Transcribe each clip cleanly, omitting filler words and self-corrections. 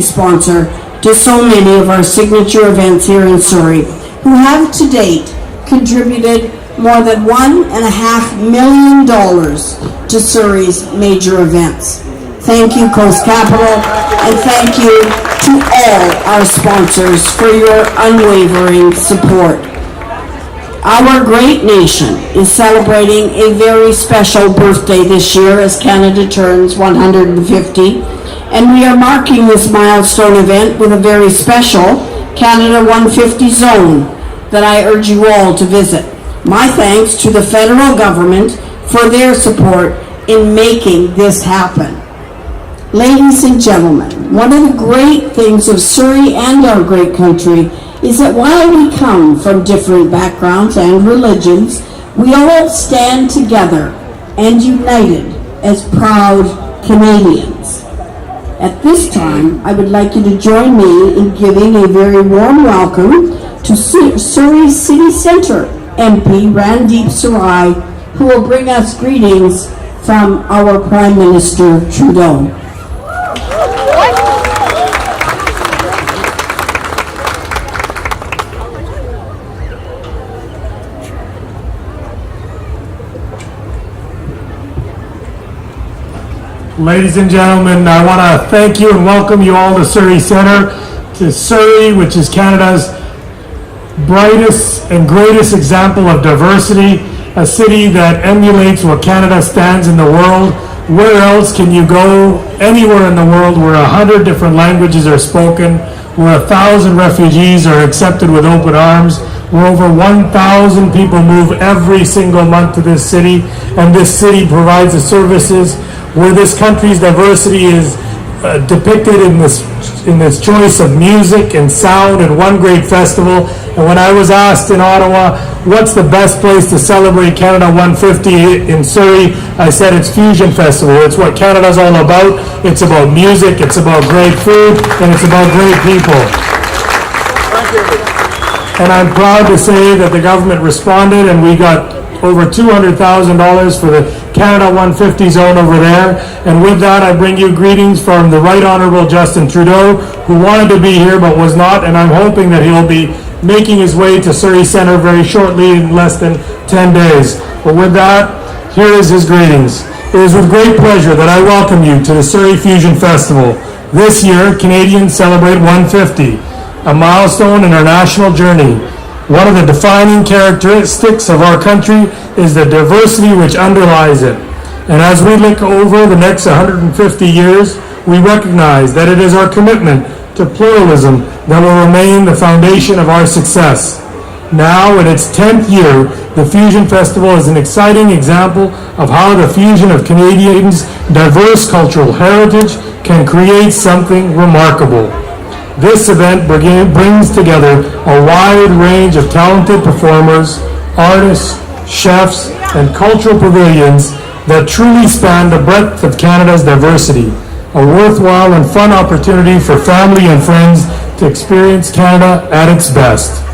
Sponsor to so many of our signature events here in Surrey, who have to date contributed more than $1.5 million to Surrey's major events. Thank you, Coast Capital, and thank you to all our sponsors for your unwavering support. Our great nation is celebrating a very special birthday this year as Canada turns 150, and we are marking this milestone event with a very special Canada 150 zone that I urge you all to visit. My thanks to the federal government for their support in making this happen. Ladies and gentlemen, one of the great things of Surrey and our great country is that while we come from different backgrounds and religions, we all stand together and united as proud Canadians. At this time, I would like you to join me in giving a very warm welcome to Surrey City Centre MP Randeep Sarai, who will bring us greetings from our Prime Minister Trudeau. Ladies and gentlemen, I want to thank you and welcome you all to Surrey Centre, to Surrey, which is Canada's brightest and greatest example of diversity, a city that emulates what Canada stands in the world. Where else can you go anywhere in the world where 100 different languages are spoken, where 1,000 refugees are accepted with open arms, where over 1,000 people move every single month to this city, and this city provides the services, where this country's diversity is depicted in this choice of music and sound and one great festival. And when I was asked in Ottawa, what's the best place to celebrate Canada 150 in Surrey, I said it's Fusion Festival. It's what Canada's all about. It's about music, it's about great food, and it's about great people. Thank you. And I'm proud to say that the government responded, and we got over $200,000 for the Canada 150 zone over there. And with that, I bring you greetings from the Right Honourable Justin Trudeau, who wanted to be here but was not, and I'm hoping that he'll be making his way to Surrey Centre very shortly, in less than 10 days. But with that, here is his greetings. It is with great pleasure that I welcome you to the Surrey Fusion Festival. This year, Canadians celebrate 150, a milestone in our national journey. One of the defining characteristics of our country is the diversity which underlies it. And as we look over the next 150 years, we recognize that it is our commitment to pluralism that will remain the foundation of our success. Now, in its 10th year, the Fusion Festival is an exciting example of how the fusion of Canadians' diverse cultural heritage can create something remarkable. This event brings together a wide range of talented performers, artists, chefs, and cultural pavilions that truly span the breadth of Canada's diversity. A worthwhile and fun opportunity for family and friends to experience Canada at its best.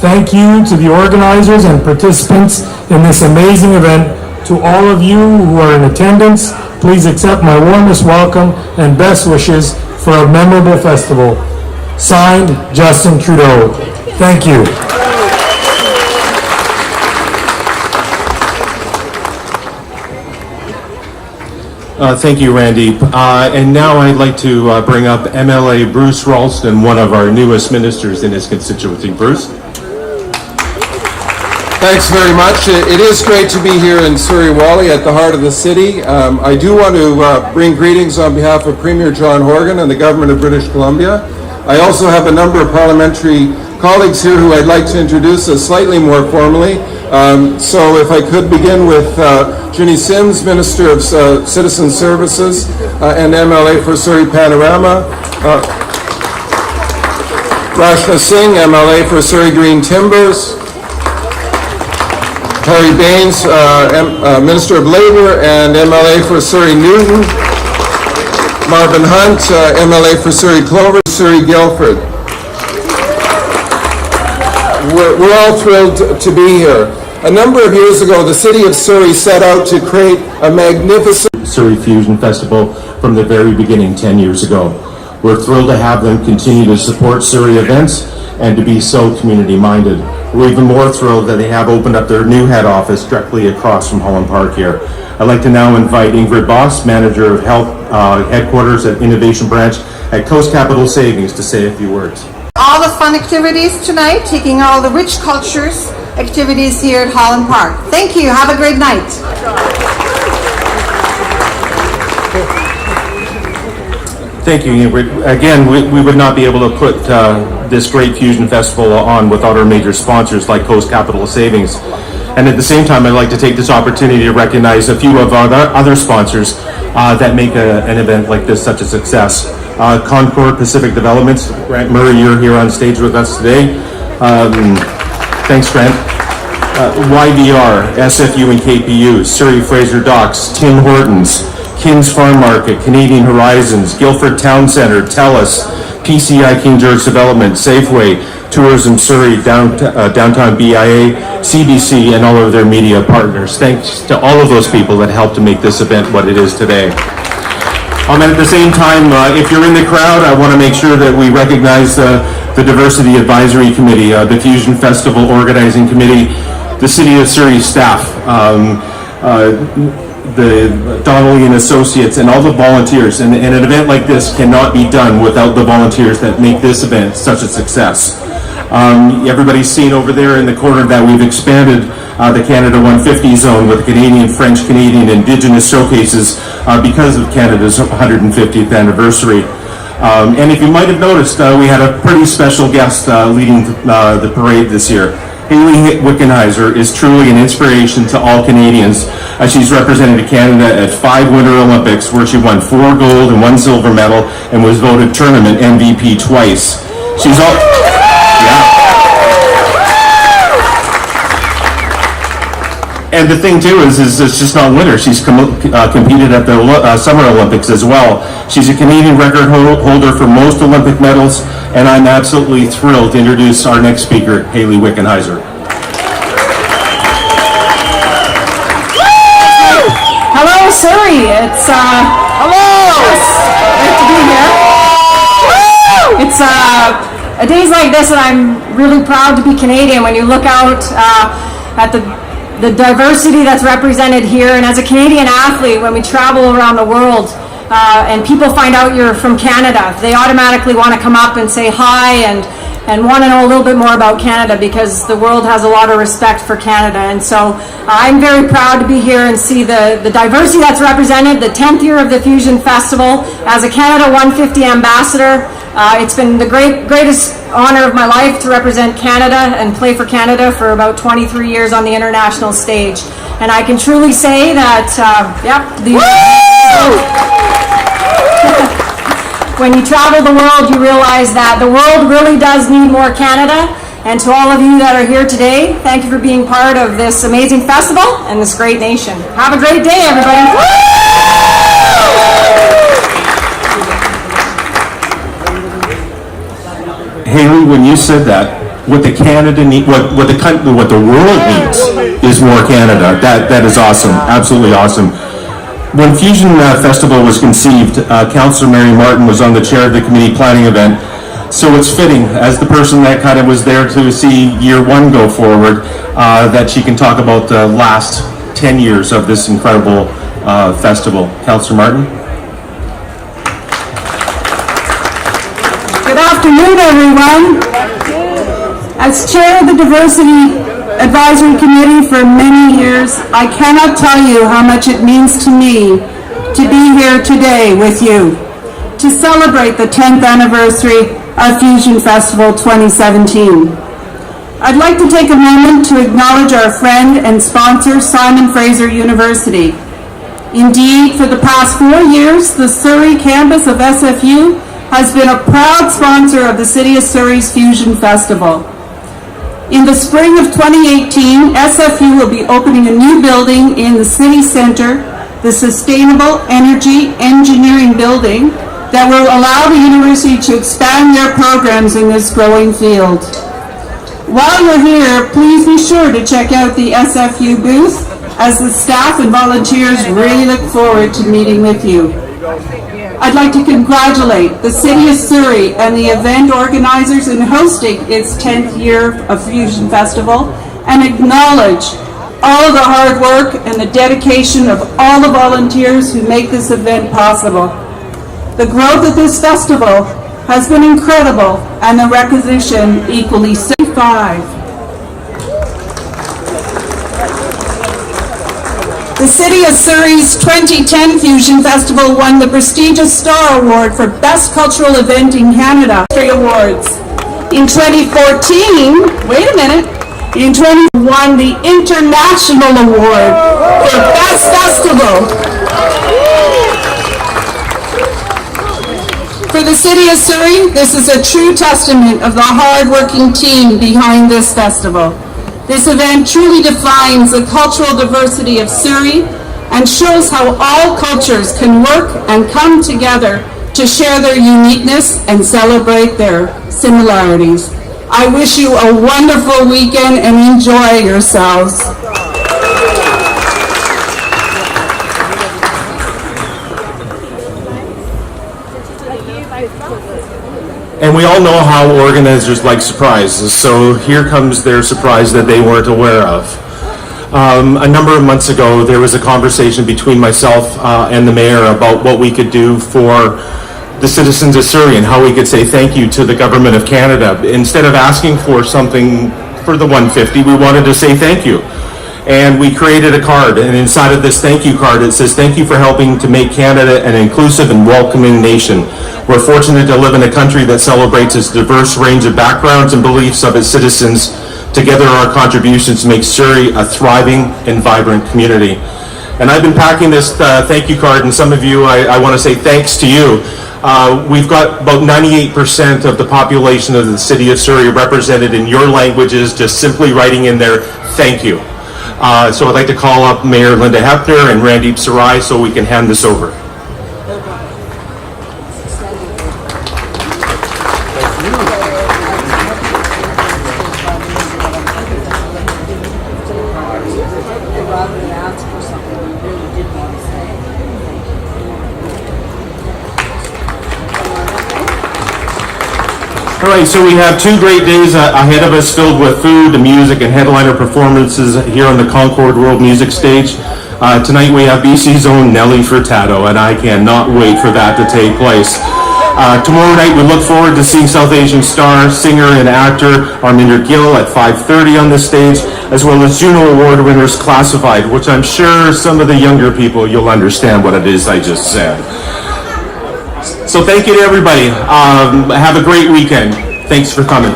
Thank you to the organizers and participants in this amazing event. To all of you who are in attendance, please accept my warmest welcome and best wishes for a memorable festival. Signed, Justin Trudeau. Thank you. Thank you, Randy. And now I'd like to bring up MLA Bruce Ralston, one of our newest ministers in his constituency. Bruce? Thanks very much. It is great to be here in Surrey Wally at the heart of the city. I do want to bring greetings on behalf of Premier John Horgan and the Government of British Columbia. I also have a number of parliamentary colleagues here who I'd like to introduce slightly more formally. So if I could begin with Ginny Sims, Minister of Citizen Services and MLA for Surrey Panorama. Rashna Singh, MLA for Surrey Green Timbers. Harry Baines, Minister of Labour and MLA for Surrey Newton. Marvin Hunt, MLA for Surrey Clover, Surrey Guildford. We're all thrilled to be here. A number of years ago, the City of Surrey set out to create a magnificent Surrey Fusion Festival from the very beginning 10 years ago. We're thrilled to have them continue to support Surrey events and to be so community-minded. We're even more thrilled that they have opened up their new head office directly across from Holland Park here. I'd like to now invite Ingrid Boss, Manager of Health Headquarters at Innovation Branch at Coast Capital Savings, to say a few words. All the fun activities tonight, taking all the rich cultures activities here at Holland Park. Thank you. Have a great night. Thank you, Ingrid. Again, we would not be able to put this great Fusion Festival on without our major sponsors like Coast Capital Savings. And at the same time, I'd like to take this opportunity to recognize a few of our other sponsors that make an event like this such a success. Concord Pacific Developments, Grant Murray, you're here on stage with us today. Thanks, Grant. YVR, SFU and KPU, Surrey Fraser Docks, Tim Hortons, Kins Farm Market, Canadian Horizons, Guildford Town Centre, TELUS, PCI King George Development, Safeway, Tourism Surrey, Downtown BIA, CBC, and all of their media partners. Thanks to all of those people that helped to make this event what it is today. And at the same time, if you're in the crowd, I want to make sure that we recognize the Diversity Advisory Committee, the Fusion Festival Organizing Committee, the City of Surrey staff, the Donnelly and Associates, and all the volunteers. And an event like this cannot be done without the volunteers that make this event such a success. Everybody's seen over there in the corner that we've expanded the Canada 150 zone with Canadian, French, Canadian, Indigenous showcases because of Canada's 150th anniversary. And if you might have noticed, we had a pretty special guest leading the parade this year. Hayley Wickenheiser is truly an inspiration to all Canadians. She's represented Canada at 5 Winter Olympics, where she won 4 gold and 1 silver medal and was voted tournament MVP twice. She's all... Yeah. And the thing too is it's just not winter. She's competed at the Summer Olympics as well. She's a Canadian record holder for most Olympic medals, and I'm absolutely thrilled to introduce our next speaker, Hayley Wickenheiser. Hello, Surrey. It's hello. Great to be here. It's days like this that I'm really proud to be Canadian. When you look out at the diversity that's represented here, and as a Canadian athlete, when we travel around the world and people find out you're from Canada, they automatically want to come up and say hi and want to know a little bit more about Canada, because the world has a lot of respect for Canada. And so I'm very proud to be here and see the diversity that's represented, the 10th year of the Fusion Festival. As a Canada 150 ambassador, it's been the greatest honor of my life to represent Canada and play for Canada for about 23 years on the international stage. And I can truly say that, when you travel the world, you realize that the world really does need more Canada. And to all of you that are here today, thank you for being part of this amazing festival and this great nation. Have a great day, everybody. Haley, when you said that, what the Canada need, what the world needs is more Canada. That is awesome, absolutely awesome. When Fusion Festival was conceived, Councillor Mary Martin was on the chair of the committee planning event, so it's fitting, as the person that kind of was there to see year one go forward, that she can talk about the last 10 years of this incredible festival. Councillor Martin? Good afternoon, everyone. As chair of the Diversity Advisory Committee for many years, I cannot tell you how much it means to me to be here today with you to celebrate the 10th anniversary of Fusion Festival 2017. I'd like to take a moment to acknowledge our friend and sponsor, Simon Fraser University. Indeed, for the past 4 years, the Surrey campus of SFU has been a proud sponsor of the City of Surrey's Fusion Festival. In the spring of 2018, SFU will be opening a new building in the city centre, the Sustainable Energy Engineering Building, that will allow the university to expand their programs in this growing field. While you're here, please be sure to check out the SFU booth as the staff and volunteers really look forward to meeting with you. I'd like to congratulate the City of Surrey and the event organizers in hosting its 10th year of Fusion Festival and acknowledge all the hard work and the dedication of all the volunteers who make this event possible. The growth of this festival has been incredible and the recognition equally 75. The City of Surrey's 2010 Fusion Festival won the prestigious Star Award for Best Cultural Event in Canada. Awards. In 2014, wait a minute, in 2020 won the International Award for Best Festival. For the City of Surrey, this is a true testament of the hard-working team behind this festival. This event truly defines the cultural diversity of Surrey and shows how all cultures can work and come together to share their uniqueness and celebrate their similarities. I wish you a wonderful weekend and enjoy yourselves. And we all know how organizers like surprises, so here comes their surprise that they weren't aware of. A number of months ago, there was a conversation between myself and the mayor about what we could do for the citizens of Surrey and how we could say thank you to the Government of Canada. Instead of asking for something for the 150, we wanted to say thank you. And we created a card, and inside of this thank you card, it says, "Thank you for helping to make Canada an inclusive and welcoming nation. We're fortunate to live in a country that celebrates its diverse range of backgrounds and beliefs of its citizens. Together, our contributions make Surrey a thriving and vibrant community." And I've been packing this thank you card, and some of you, I want to say thanks to you. We've got about 98% of the population of the City of Surrey represented in your languages, just simply writing in there, thank you. So I'd like to call up Mayor Linda Hepner and Randeep Sarai so we can hand this over. All right, so we have 2 great days ahead of us filled with food, music, and headliner performances here on the Concord World Music Stage. Tonight we have BC's own Nelly Furtado, and I cannot wait for that to take place. Tomorrow night we look forward to seeing South Asian star, singer, and actor Arminder Gill at 5:30 on the stage, as well as Juno Award winners Classified, which I'm sure some of the younger people, you'll understand what it is I just said. So thank you to everybody. Have a great weekend. Thanks for coming.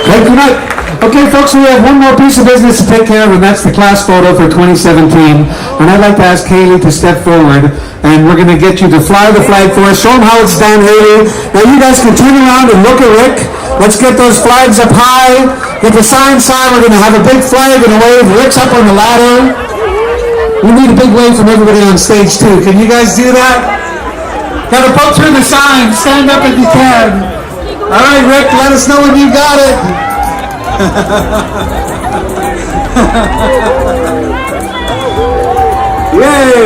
Good night. Okay, folks, we have one more piece of business to take care of, and that's the class photo for 2017. And I'd like to ask Haley to step forward, and we're going to get you to fly the flag for us. Show them how it's done, Haley. Now you guys can turn around and look at Rick. Let's get those flags up high. Get the sign. We're going to have a big flag and a wave. Rick's up on the ladder. We need a big wave from everybody on stage, too. Can you guys do that? Got to poke through the sign. Stand up if you can. All right, Rick, let us know when you got it. Yay!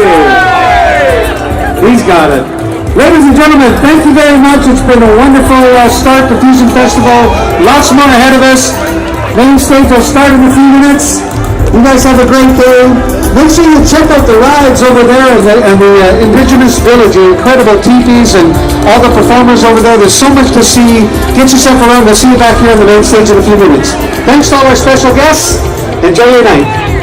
He's got it. Ladies and gentlemen, thank you very much. It's been a wonderful start to Fusion Festival. Lots more ahead of us. Main stage will start in a few minutes. You guys have a great day. Make sure you check out the rides over there and the Indigenous Village, the incredible teepees and all the performers over there. There's so much to see. Get yourself around. We'll see you back here on the main stage in a few minutes. Thanks to all our special guests. Enjoy your night.